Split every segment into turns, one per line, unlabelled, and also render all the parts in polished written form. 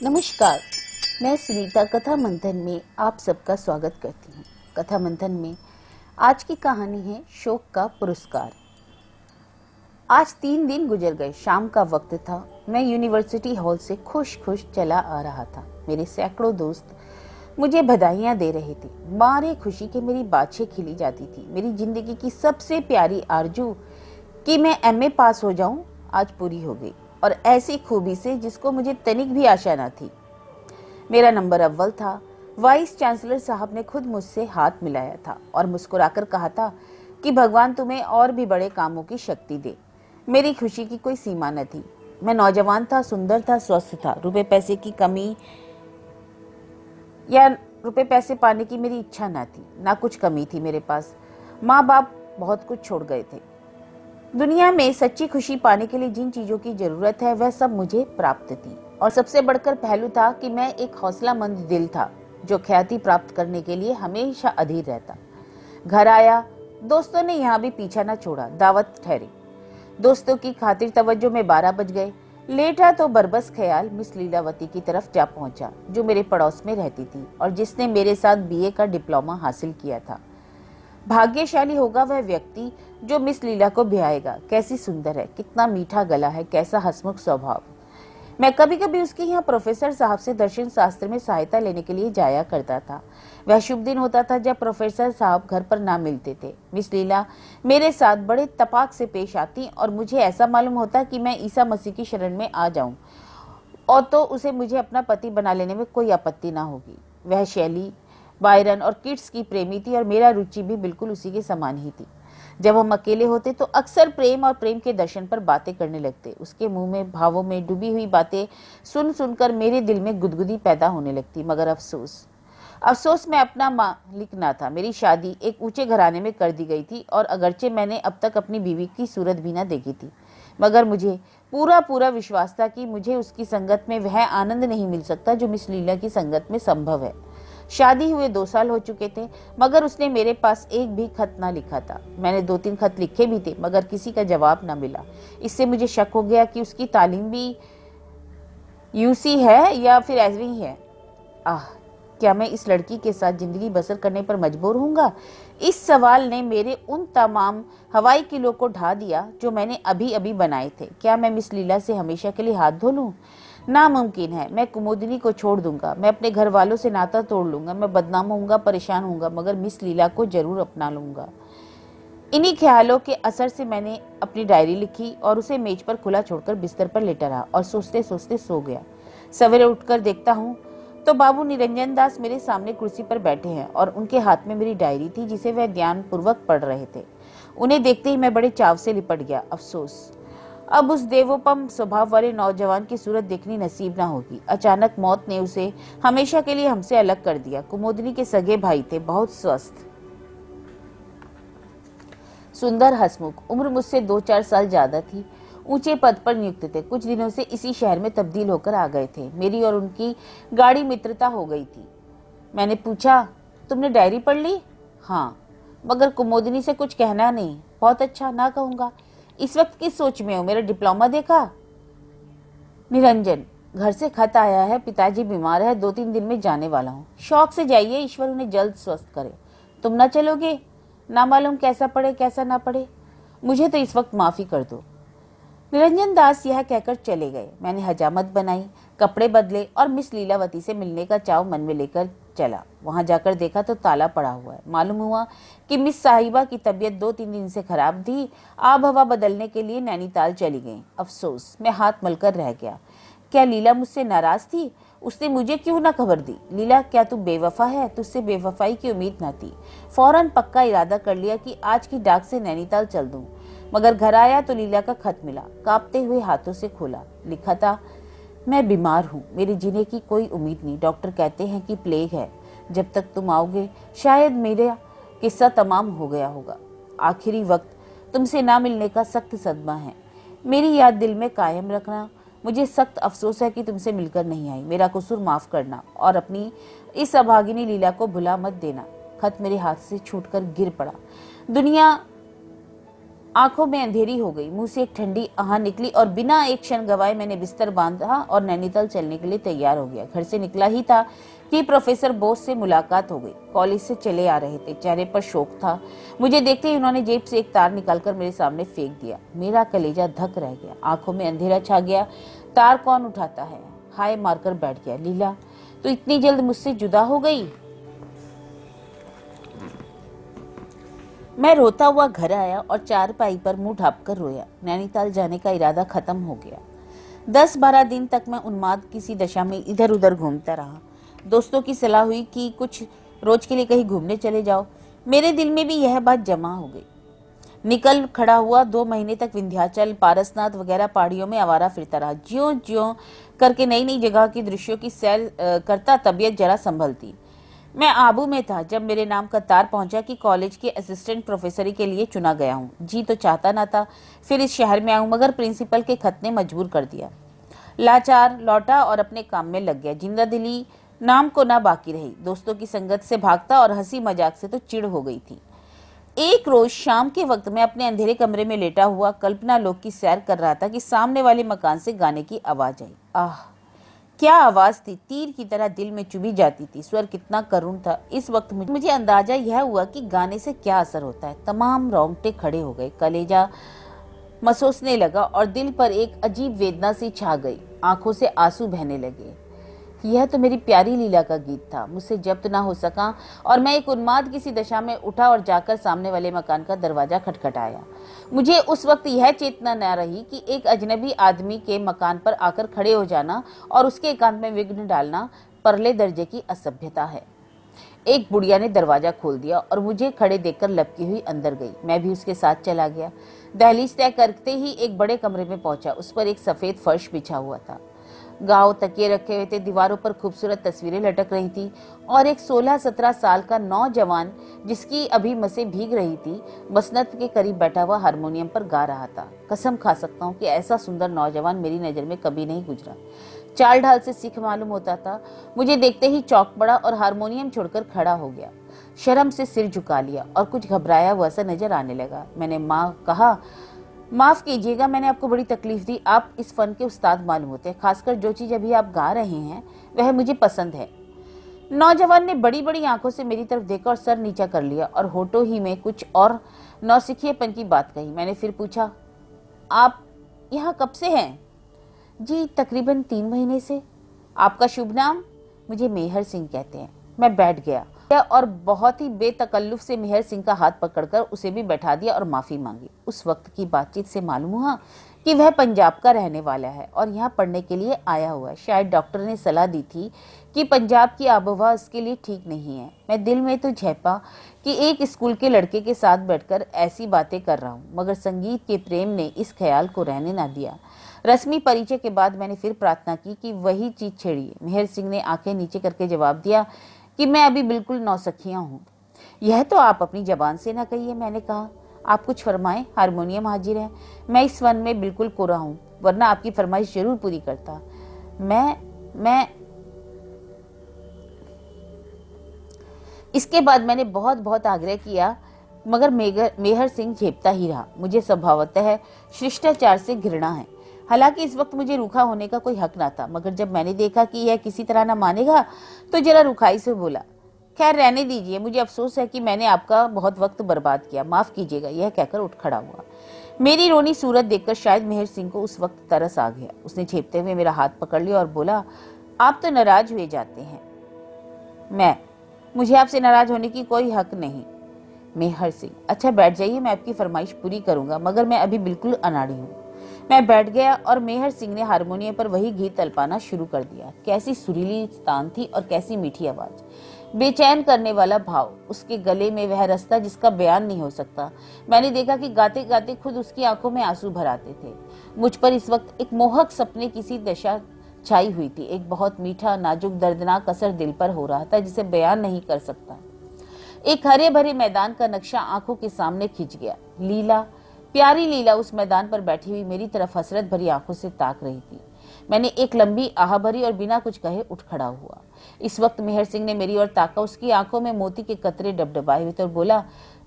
नमस्कार, मैं सुनीता कथा मंथन में आप सबका स्वागत करती हूँ। कथा मंथन में आज की कहानी है शोक का पुरस्कार। आज 3 दिन गुजर गए। शाम का वक्त था। मैं यूनिवर्सिटी हॉल से खुश खुश चला आ रहा था। मेरे सैकड़ों दोस्त मुझे बधाइयां दे रहे थे। मारे खुशी के मेरी बाछें खिली जाती थी। मेरी जिंदगी की सबसे प्यारी आरजू कि मैं एमए पास हो जाऊं आज पूरी हो गई, और ऐसी खूबी से जिसको मुझे तनिक भी आशा न थी। मेरा नंबर अव्वल था। वाइस चांसलर साहब ने खुद मुझसे हाथ मिलाया था और मुस्कुराकर कहा था कि भगवान तुम्हें और भी बड़े कामों की शक्ति दे। मेरी खुशी की कोई सीमा न थी। मैं नौजवान था, सुंदर था, स्वस्थ था। रुपए पैसे की कमी या रुपए पैसे पाने की मेरी इच्छा न थी, ना कुछ कमी थी मेरे पास। माँ बाप बहुत कुछ छोड़ गए थे। दुनिया में सच्ची खुशी पाने के लिए जिन चीजों की जरूरत है वह सब मुझे प्राप्त थी, और सबसे बढ़कर पहलू था कि मैं एक हौसलामंद दिल था जो ख्याति प्राप्त करने के लिए हमेशा अधीर रहता। घर आया, दोस्तों ने यहाँ भी पीछा न छोड़ा। दावत ठहरी। दोस्तों की खातिर तवज्जो में 12 बज गए। लेटा तो बरबस ख्याल मिस लीलावती की तरफ जा पहुंचा, जो मेरे पड़ोस में रहती थी और जिसने मेरे साथ बीए का डिप्लोमा हासिल किया था। भाग्यशाली होगा वह व्यक्ति जो मिस लीला को ब्याहेगा। कैसी सुंदर है, कितना मीठा गला है, कैसा हंसमुख स्वभाव। मैं कभी कभी उसके यहाँ प्रोफेसर साहब से दर्शन शास्त्र में सहायता लेने के लिए जाया करता था। वह शुभ दिन होता था जब प्रोफेसर साहब घर पर ना मिलते थे। मिस लीला मेरे साथ बड़े तपाक से पेश आती और मुझे ऐसा मालूम होता कि मैं ईसा मसीह की शरण में आ जाऊं, और तो उसे मुझे अपना पति बना लेने में कोई आपत्ति ना होगी। वह शैली, बायरन और किट्स की प्रेमी थी और मेरा रुचि भी बिल्कुल उसी के समान ही थी। जब हम अकेले होते तो अक्सर प्रेम और प्रेम के दर्शन पर बातें करने लगते। उसके मुंह में भावों में डूबी हुई बातें सुन सुनकर मेरे दिल में गुदगुदी पैदा होने लगती। मगर अफसोस मैं अपना मालिक ना था। मेरी शादी एक ऊंचे घराने में कर दी गई थी, और अगरचे मैंने अब तक अपनी बीवी की सूरत भी ना देखी थी, मगर मुझे पूरा पूरा विश्वास था कि मुझे उसकी संगत में वह आनंद नहीं मिल सकता जो मिस लीला की संगत में संभव है। शादी हुए 2 साल हो चुके थे, मगर उसने मेरे पास एक भी खत ना लिखा था। मैंने 2-3 खत लिखे भी थे, मगर किसी का जवाब ना मिला। इससे मुझे शक हो गया कि उसकी तालीम भी यूसी है या फिर ऐसी ही है। क्या मैं इस लड़की के साथ जिंदगी बसर करने पर मजबूर हूँगा? इस सवाल ने मेरे उन तमाम हवाई किलो को ढा दिया जो मैंने अभी अभी बनाए थे। क्या मैं मिस लीला से हमेशा के लिए हाथ धो लूं? नामुमकिन है। मैं कुमुदिनी को छोड़ दूंगा, मैं अपने घर वालों से नाता तोड़ लूंगा, मैं बदनाम होऊंगा, परेशान होऊंगा, मगर मिस लीला को जरूर अपना लूंगा। इन्हीं ख्यालों के असर से मैंने अपनी डायरी लिखी और उसे मेज पर खुला छोड़कर बिस्तर पर लेटा रहा और सोचते सोचते सो गया। सवेरे उठकर देखता हूँ तो बाबू निरंजन दास मेरे सामने कुर्सी पर बैठे हैं और उनके हाथ में मेरी डायरी थी जिसे वह ध्यानपूर्वक पढ़ रहे थे। उन्हें देखते ही मैं बड़े चाव से लिपट गया। अफसोस, अब उस देवोपम स्वभाव वाले नौजवान की सूरत देखनी नसीब ना होगी। अचानक मौत ने उसे हमेशा के लिए हमसे अलग कर दिया। कुमुदिनी के सगे भाई थे, बहुत स्वस्थ, सुंदर, हंसमुख, उम्र मुझसे 2-4 साल ज्यादा थी, ऊंचे पद पर नियुक्त थे। कुछ दिनों से इसी शहर में तब्दील होकर आ गए थे। मेरी और उनकी गाढ़ी मित्रता हो गई थी। मैंने पूछा, तुमने डायरी पढ़ ली? हाँ, मगर कुमुदिनी से कुछ कहना नहीं। बहुत अच्छा, ना कहूंगा। इस वक्त किस सोच में हो? मेरा डिप्लोमा देखा? निरंजन, घर से खत आया है, पिताजी बीमार है, 2-3 दिन में जाने वाला हूँ। शौक से जाइए, ईश्वर उन्हें जल्द स्वस्थ करे। तुम ना चलोगे? ना मालूम कैसा पड़े कैसा ना पड़े, मुझे तो इस वक्त माफी कर दो। निरंजन दास यह कहकर चले गए। मैंने हजामत बनाई, कपड़े बदले और मिस लीलावती से मिलने का चाव मन में लेकर चला। वहां जाकर देखा तो ताला पड़ा हुआ है। मालूम हुआ कि मिस साहिबा की तबीयत 2-3 दिन से खराब थी, आब हवा बदलने के लिए नैनीताल चली गई। अफसोस, मैं हाथ मलकर रह गया। क्या लीला मुझसे नाराज थी? उसने मुझे क्यों ना खबर दी? लीला, क्या तू बेवफा है? तुझसे बेवफाई की उम्मीद न थी। फौरन पक्का इरादा कर लिया कि आज की डाक से नैनीताल चल दूं। मगर घर आया तो लीला का खत मिला। कांपते हुए हाथों से खोला। लिखा था, मैं बीमार हूँ, मेरे जीने की कोई उम्मीद नहीं। डॉक्टर कहते हैं कि प्लेग है। जब तक तुम आओगे शायद मेरा किस्सा तमाम हो गया होगा। आखिरी वक्त तुमसे ना मिलने का सख्त सदमा है। मेरी याद दिल में कायम रखना। मुझे सख्त अफसोस है कि तुमसे मिलकर नहीं आई। मेरा कसूर माफ करना और अपनी इस अभागिनी लीला को भुला मत देना। खत मेरे हाथ से छूटकर गिर पड़ा। दुनिया आंखों में अंधेरी हो गई, मुंह से एक ठंडी आह निकली और बिना एक क्षण गवाए मैंने बिस्तर बांधा और नैनीताल चलने के लिए तैयार हो गया। घर से निकला ही था कि प्रोफेसर बोस से मुलाकात हो गई। कॉलेज से चले आ रहे थे, चेहरे पर शोक था। मुझे देखते ही उन्होंने जेब से एक तार निकालकर मेरे सामने फेंक दिया। मेरा कलेजा धक रह गया, आंखों में अंधेरा छा गया। तार कौन उठाता है? हाय मारकर बैठ गया। लीला तो इतनी जल्द मुझसे जुदा हो गई? मैं रोता हुआ घर आया और चारपाई पर मुंह ढांपकर रोया। नैनीताल जाने का इरादा खत्म हो गया। 10-12 दिन तक मैं उन्माद किसी दशा में इधर उधर घूमता रहा। दोस्तों की सलाह हुई कि कुछ रोज के लिए कहीं घूमने चले जाओ। मेरे दिल में भी यह बात जमा हो गई। निकल खड़ा हुआ 2 महीने तक विंध्याचल, पारसनाथ वगैरह पहाड़ियों में आवारा फिरता रहा। ज्यों ज्यों करके नई नई जगह की दृश्यों की सैर करता तबीयत जरा संभलती। मैं आबू में था जब मेरे नाम का तार पहुंचा कि कॉलेज के असिस्टेंट प्रोफेसरी के लिए चुना गया हूँ। जी तो चाहता ना था फिर इस शहर में आऊं, मगर प्रिंसिपल के खत ने मजबूर कर दिया। लाचार लौटा और अपने काम में लग गया। जिंदा दिली नाम को ना बाकी रही। दोस्तों की संगत से भागता और हंसी मजाक से तो चिढ़ हो गई थी। एक रोज शाम के वक्त मैं अपने अंधेरे कमरे में लेटा हुआ कल्पना लोक की सैर कर रहा था कि सामने वाले मकान से गाने की आवाज आई। आह, क्या आवाज थी! तीर की तरह दिल में चुभी जाती थी। स्वर कितना करुण था। इस वक्त मुझे अंदाजा यह हुआ कि गाने से क्या असर होता है। तमाम रोंगटे खड़े हो गए, कलेजा महसूसने लगा और दिल पर एक अजीब वेदना सी छा गई। आंखों से आंसू बहने लगे। यह तो मेरी प्यारी लीला का गीत था। मुझसे जब्त ना हो सका और मैं एक उन्माद किसी दशा में उठा और जाकर सामने वाले मकान का दरवाजा खटखटाया। मुझे उस वक्त यह चेतना न रही कि एक अजनबी आदमी के मकान पर आकर खड़े हो जाना और उसके एकांत में विघ्न डालना परले दर्जे की असभ्यता है। एक बुढ़िया ने दरवाजा खोल दिया और मुझे खड़े देखकर लपकी हुई अंदर गई। मैं भी उसके साथ चला गया। दहलीज तय करते ही एक बड़े कमरे में पहुंचा। उस पर एक सफेद फर्श बिछा हुआ था। गांव तकिए रखे हुए थे। दीवारों पर खूबसूरत तस्वीरें लटक रही थी और एक 16-17 साल का नौजवान जिसकी अभी मसें भीग रही थी मसनद के करीब बैठा हुआ हारमोनियम पर गा रहा था। कसम खा सकता हूँ कि ऐसा सुंदर नौजवान मेरी नजर में कभी नहीं गुजरा। चाल ढाल से सिख मालूम होता था। मुझे देखते ही चौंक पड़ा और हारमोनियम छोड़कर खड़ा हो गया। शर्म से सिर झुका लिया और कुछ घबराया हुआ सा नजर आने लगा। मैंने कहा, माफ कीजिएगा, मैंने आपको बड़ी तकलीफ दी। आप इस फन के उस्ताद मालूम होते हैं, खासकर जो चीज अभी आप गा रहे हैं वह मुझे पसंद है। नौजवान ने बड़ी बड़ी आंखों से मेरी तरफ देखा और सर नीचा कर लिया और होठों ही में कुछ और नौसिखिएपन की बात कही। मैंने फिर पूछा, आप यहाँ कब से हैं? जी तकरीबन 3 महीने से। आपका शुभ नाम? मुझे मेहर सिंह कहते हैं। मैं बैठ गया और बहुत ही बेतकल्लुफ से मेहर सिंह का हाथ पकड़कर उसे भी बैठा दिया और माफी मांगी। उस वक्त की बातचीत से मालूम हुआ कि वह पंजाब का रहने वाला है और यहाँ पढ़ने के लिए आया हुआ है। शायद डॉक्टर ने सलाह दी थी कि पंजाब की आबोहवा उसके लिए ठीक नहीं है। मैं दिल में तो झेपा कि एक स्कूल के लड़के के साथ बैठकर ऐसी बातें कर रहा हूँ, मगर संगीत के प्रेम ने इस ख्याल को रहने ना दिया। रस्मी परिचय के बाद मैंने फिर प्रार्थना की कि वही चीज छेड़िए। मेहर सिंह ने आंखें नीचे करके जवाब दिया कि मैं अभी बिल्कुल नौसखिया हूँ। यह तो आप अपनी जबान से ना कहिए। मैंने कहा, आप कुछ फरमाएं, हारमोनियम हाजिर है। मैं इस वन में बिल्कुल कोरा हूँ, वरना आपकी फरमाइश जरूर पूरी करता। मैं इसके बाद मैंने बहुत बहुत आग्रह किया, मगर मेहर सिंह झेपता ही रहा। मुझे स्वभावतः शिष्टाचार से घृणा है। हालांकि इस वक्त मुझे रूखा होने का कोई हक ना था, मगर जब मैंने देखा कि यह किसी तरह ना मानेगा तो जरा रुखाई से बोला, खैर रहने दीजिए, मुझे अफसोस है कि मैंने आपका बहुत वक्त बर्बाद किया, माफ कीजिएगा। यह कहकर उठ खड़ा हुआ। मेरी रोनी सूरत देखकर शायद मेहर सिंह को उस वक्त तरस आ गया। उसने झेपते हुए मेरा हाथ पकड़ लिया और बोला, आप तो नाराज हुए जाते हैं। मुझे आपसे नाराज होने की कोई हक नहीं। मेहर सिंह, अच्छा बैठ जाइए, मैं आपकी फरमाइश पूरी करूंगा, मगर मैं अभी बिल्कुल अनाड़ी हूँ। मैं बैठ गया और मेहर सिंह ने हारमोनियम पर वही गीत तलपाना शुरू कर दिया। कैसी सुरीली तान थी और कैसी मीठी आवाज, बेचैन करने वाला भाव। उसके गले में वह रास्ता जिसका बयान नहीं हो सकता। मैंने देखा कि गाते गाते खुद उसकी आंखों में आंसू भर आते थे। मुझ पर इस वक्त एक मोहक सपने किसी दशा छाई हुई थी। एक बहुत मीठा नाजुक दर्दनाक असर दिल पर हो रहा था जिसे बयान नहीं कर सकता। एक हरे भरे मैदान का नक्शा आंखों के सामने खिंच गया। लीला, प्यारी लीला उस मैदान पर बैठी हुई मेरी तरफ हसरत भरी आंखों से ताक रही थी। मैंने एक लंबी आह भरी और बिना कुछ कहे उठ खड़ा हुआ। इस वक्त मेहर सिंह ने मेरी ओर ताका। उसकी आंखों में मोती के कतरे डबडबाए हुए थे और बोला,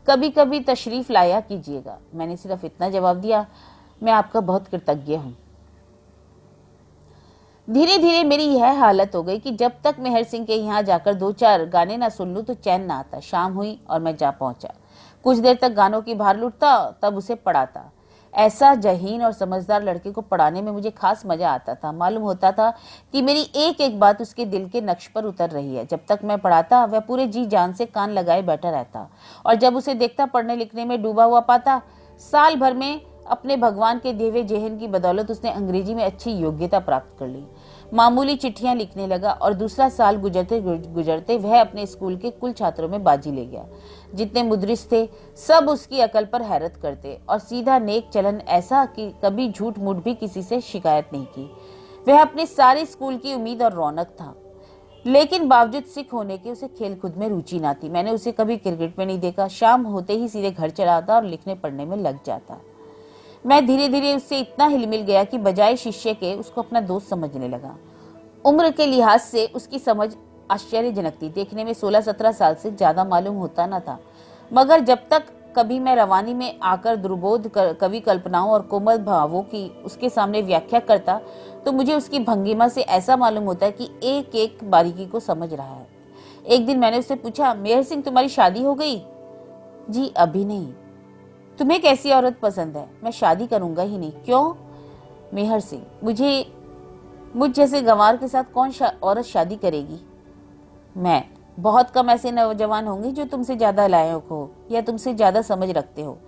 कभी कभी तशरीफ लाया कीजिएगा। मैंने सिर्फ इतना जवाब दिया, मैं आपका बहुत कृतज्ञ हूं। धीरे धीरे मेरी यह हालत हो गई कि जब तक मेहर सिंह के यहाँ जाकर 2-4 गाने ना सुन लूं तो चैन ना आता। शाम हुई और मैं जा पहुंचा। कुछ देर तक गानों की भार लुटता, तब उसे पढ़ाता। ऐसा जहीन और समझदार लड़के को पढ़ाने में मुझे खास मजा आता था। मालूम होता था कि मेरी एक एक बात उसके दिल के नक्श पर उतर रही है। जब तक मैं पढ़ाता वह पूरे जी जान से कान लगाए बैठा रहता, और जब उसे देखता पढ़ने लिखने में डूबा हुआ पाता, साल भर में अपने भगवान के दिए हुए जेहन की बदौलत उसने अंग्रेजी में अच्छी योग्यता प्राप्त कर ली। मामूली चिट्ठियां लिखने लगा और दूसरा साल गुजरते गुजरते वह अपने स्कूल के कुल छात्रों में बाजी ले गया। जितने मुदरिस थे सब उसकी अकल पर हैरत करते, और सीधा नेक चलन ऐसा कि कभी झूठ मूठ भी किसी से शिकायत नहीं की। वह अपने सारे स्कूल की उम्मीद और रौनक था, लेकिन बावजूद सिख होने के उसे खेल कूद में रुचि ना थी। मैंने उसे कभी क्रिकेट में नहीं देखा। शाम होते ही सीधे घर चला आता और लिखने पढ़ने में लग जाता। मैं धीरे धीरे उससे इतना हिलमिल गया कि बजाय शिष्य के उसको अपना दोस्त समझने लगा। उम्र के लिहाज से उसकी समझ आश्चर्यजनक थी। देखने में 16-17 साल से ज्यादा मालूम होता न था, मगर जब तक कभी मैं रवानी में आकर दुर्बोध कवि कल्पनाओं और कोमल भावों की उसके सामने व्याख्या करता तो मुझे उसकी भंगिमा से ऐसा मालूम होता है कि एक एक बारीकी को समझ रहा है। एक दिन मैंने उससे पूछा, मेहर सिंह तुम्हारी शादी हो गई? जी अभी नहीं। तुम्हें कैसी औरत पसंद है? मैं शादी करूंगा ही नहीं। क्यों? मेहर सिंह, मुझ जैसे गंवार के साथ कौन औरत शादी करेगी? मैं, बहुत कम ऐसे नौजवान होंगे जो तुमसे ज्यादा लायक हो या तुमसे ज्यादा समझ रखते हो।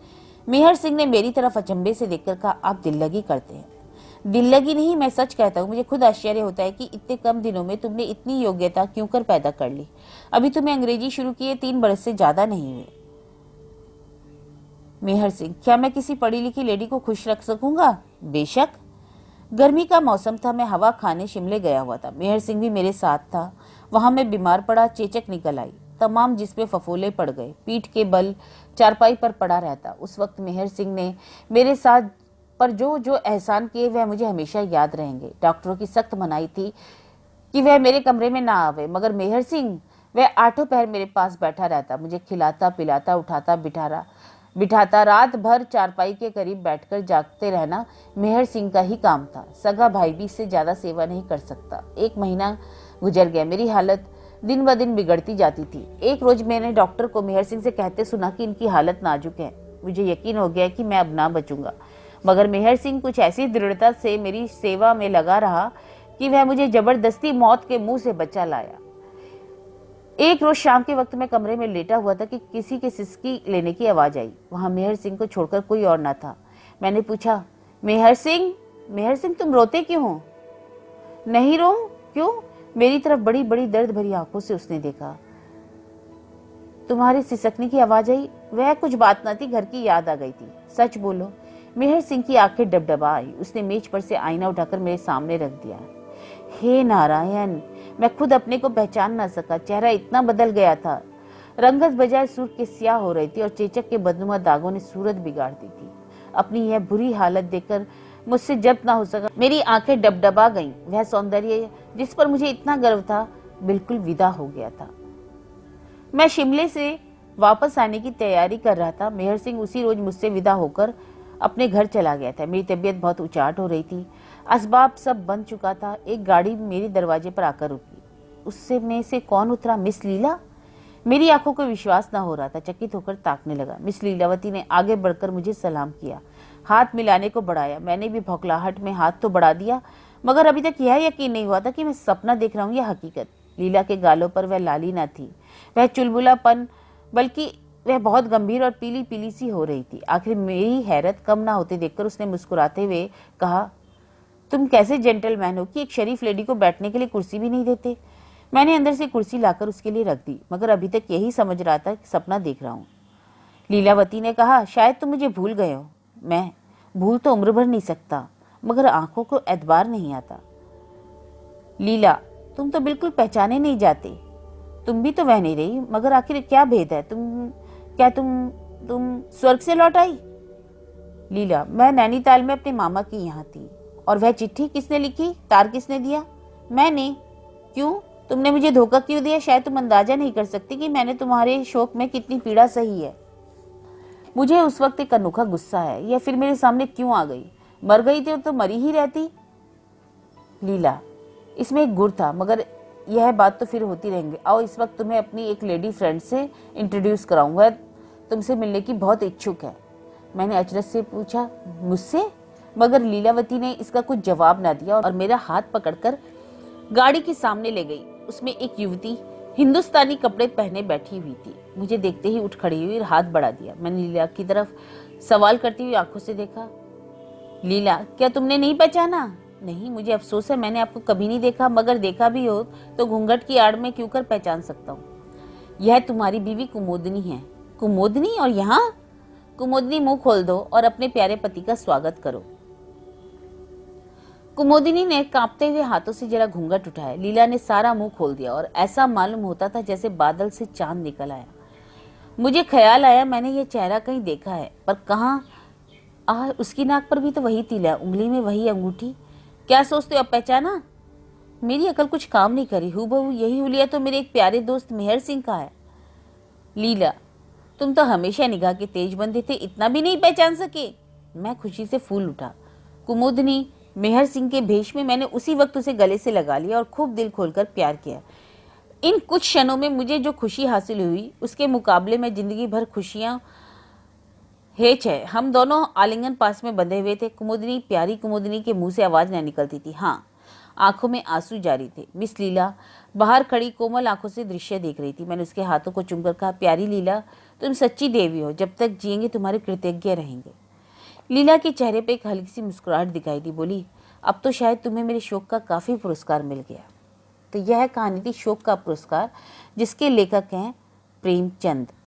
मेहर सिंह ने मेरी तरफ अचंभे से देखकर कहा, आप दिल लगी करते हैं। दिल लगी नहीं, मैं सच कहता हूँ। मुझे खुद आश्चर्य होता है कि इतने कम दिनों में तुमने इतनी योग्यता क्यों कर पैदा कर ली। अभी तुम्हें अंग्रेजी शुरू किए 3 बरस से ज्यादा नहीं हुए। मेहर सिंह, क्या मैं किसी पढ़ी लिखी लेडी को खुश रख सकूंगा? बेशक। गर्मी का मौसम था, मैं हवा खाने शिमले गया हुआ था। मेहर सिंह भी मेरे साथ था। वहां मैं बीमार पड़ा, चेचक निकल आई, तमाम जिसमें फफोले पड़ गए, पीठ के बल चारपाई पर पड़ा रहता। उस वक्त मेहर सिंह ने मेरे साथ पर जो जो एहसान किए वह मुझे हमेशा याद रहेंगे। डॉक्टरों की सख्त मनाही थी कि वह मेरे कमरे में ना आवे, मगर मेहर सिंह वह 8 पहर मेरे पास बैठा रहता, मुझे खिलाता पिलाता, उठाता बिठाता। रात भर चारपाई के करीब बैठकर जागते रहना मेहर सिंह का ही काम था। सगा भाई भी इससे ज्यादा सेवा नहीं कर सकता। 1 महीना गुजर गया। मेरी हालत दिन ब दिन बिगड़ती जाती थी। एक रोज मैंने डॉक्टर को मेहर सिंह से कहते सुना कि इनकी हालत नाजुक है। मुझे यकीन हो गया कि मैं अब ना बचूंगा, मगर मेहर सिंह कुछ ऐसी दृढ़ता से मेरी सेवा में लगा रहा कि वह मुझे जबरदस्ती मौत के मुंह से बचा लाया। एक रोज शाम के वक्त मैं कमरे में लेटा हुआ था कि किसी के सिसकी लेने की आवाज आई। वहां मेहर सिंह को छोड़कर कोई और ना था। मैंने पूछा, मेहर सिंह तुम रोते क्यों हो? नहीं रो, क्यों? मेरी तरफ बड़ी बड़ी दर्द भरी आंखों से उसने देखा। तुम्हारे सिसकने की आवाज आई, वह कुछ बात ना थी, घर की याद आ गई थी। सच बोलो। मेहर सिंह की आंखें डबडबा आई। उसने मेज पर से आईना उठाकर मेरे सामने रख दिया। हे नारायण, मैं खुद अपने को पहचान ना सका। चेहरा इतना बदल गया था, रंगत बजाय सूर के स्याह हो रही थी और चेचक के बदनुमा दागों ने सूरत बिगाड़ दी थी। अपनी यह बुरी हालत देखकर मुझसे जब्त ना हो सका। मेरी आंखें डबडबा गईं। वह सौंदर्य जिस पर मुझे इतना गर्व था बिल्कुल विदा हो गया था। मैं शिमले से वापस आने की तैयारी कर रहा था। मेहर सिंह उसी रोज मुझसे विदा होकर अपने घर चला गया था। मेरी तबीयत बहुत उचाट हो रही थी। असबाब सब बन चुका था। एक गाड़ी मेरे दरवाजे पर आकर रुकी। उससे में से कौन उतरा? मिस लीला। मेरी आंखों को विश्वास न हो रहा था। चकित होकर ताकने लगा। मिस लीलावती ने आगे बढ़कर मुझे सलाम किया, हाथ मिलाने को बढ़ाया। मैंने भी भौखलाहट में हाथ तो बढ़ा दिया, मगर अभी तक यह यकीन नहीं हुआ था कि मैं सपना देख रहा हूँ या हकीकत। लीला के गालों पर वह लाली न थी, वह चुलबुलापन, बल्कि वह बहुत गंभीर और पीली पीली सी हो रही थी। आखिर मेरी हैरत कम ना होते देखकर उसने मुस्कुराते हुए कहा, तुम कैसे जेंटलमैन हो कि एक शरीफ लेडी को बैठने के लिए कुर्सी भी नहीं देते। मैंने अंदर से कुर्सी लाकर उसके लिए रख दी, मगर अभी तक यही समझ रहा था कि सपना देख रहा हूँ। लीलावती ने कहा, शायद तुम मुझे भूल गए हो। मैं, भूल तो उम्र भर नहीं सकता, मगर आंखों को एतबार नहीं आता। लीला, तुम तो बिल्कुल पहचाने नहीं जाते। तुम भी तो वह नहीं रही, मगर आखिर क्या भेद है? तुम स्वर्ग से लौट आई? लीला, मैं नैनीताल में अपने मामा की यहाँ थी। और वह चिट्ठी किसने लिखी? तार किसने दिया? मैंने। क्यों? तुमने मुझे धोखा क्यों दिया? शायद तुम अंदाजा नहीं कर सकती कि मैंने तुम्हारे शोक में कितनी पीड़ा सही है। मुझे उस वक्त एक अनोखा गुस्सा है, यह फिर मेरे सामने क्यों आ गई? मर गई थी तो मरी ही रहती। लीला, इसमें एक गुर था, मगर यह बात तो फिर होती रहेंगी। आओ इस वक्त तुम्हें अपनी एक लेडी फ्रेंड से इंट्रोड्यूस कराऊंगा, तुमसे मिलने की बहुत इच्छुक है। मैंने अचरज से पूछा, मुझसे? मगर लीलावती ने इसका कुछ जवाब ना दिया और मेरा हाथ पकड़कर गाड़ी के सामने ले गई। उसमें एक युवती हिंदुस्तानी कपड़े पहने बैठी हुई थी। मुझे देखते ही उठ खड़ी हुई और हाथ बढ़ा दिया। मैंने लीला की तरफ सवाल करती हुई आंखों से देखा। लीला, क्या तुमने नहीं पहचाना? नहीं, मुझे अफसोस है, मैंने आपको कभी नहीं देखा, मगर देखा भी हो तो घूंघट की आड़ में क्यों कर पहचान सकता हूँ। यह तुम्हारी बीवी कुमोदनी है। कुमोदनी? और यहाँ? कुमोदनी, मुंह खोल दो और अपने प्यारे पति का स्वागत करो। कुमोदिनी ने कांपते हुए हाथों से जरा घूंघट उठाया। लीला ने सारा मुंह खोल दिया और ऐसा मालूम होता था जैसे बादल से चांद निकल आया। मुझे ख्याल आया मैंने ये चेहरा कहीं देखा है, पर कहाँ? उसकी नाक पर भी तो वही तिल है, उंगली में वही अंगूठी। क्या सोचते हो, अब पहचाना? मेरी अकल कुछ काम नहीं करी। हूबहू यही हुलिया तो मेरे एक प्यारे दोस्त मेहर सिंह का है। लीला, तुम तो हमेशा निगाह के तेज बंदे थे, इतना भी नहीं पहचान सके? मैं खुशी से फूल उठा। कुमुदनी, मेहर सिंह के भेष में मैंने उसी वक्त उसे गले से लगा लिया और खूब दिल खोलकर प्यार किया। इन कुछ क्षणों में मुझे जो खुशी हासिल हुई उसके मुकाबले में जिंदगी भर खुशियां हेच है। हम दोनों आलिंगन पास में बंधे हुए थे। कुमुदनी, प्यारी कुमुदनी के मुंह से आवाज न निकलती थी, हाँ, आंखों में आंसू जारी थे। मिस लीला बाहर खड़ी कोमल आंखों से दृश्य देख रही थी। मैंने उसके हाथों को चूमकर कहा, प्यारी लीला, तुम सच्ची देवी हो, जब तक जिएंगे तुम्हारे कृतज्ञ रहेंगे। लीला के चेहरे पे एक हल्की सी मुस्कुराहट दिखाई दी। बोली, अब तो शायद तुम्हें मेरे शोक का काफी पुरस्कार मिल गया। तो यह कहानी थी शोक का पुरस्कार, जिसके लेखक हैं प्रेमचंद।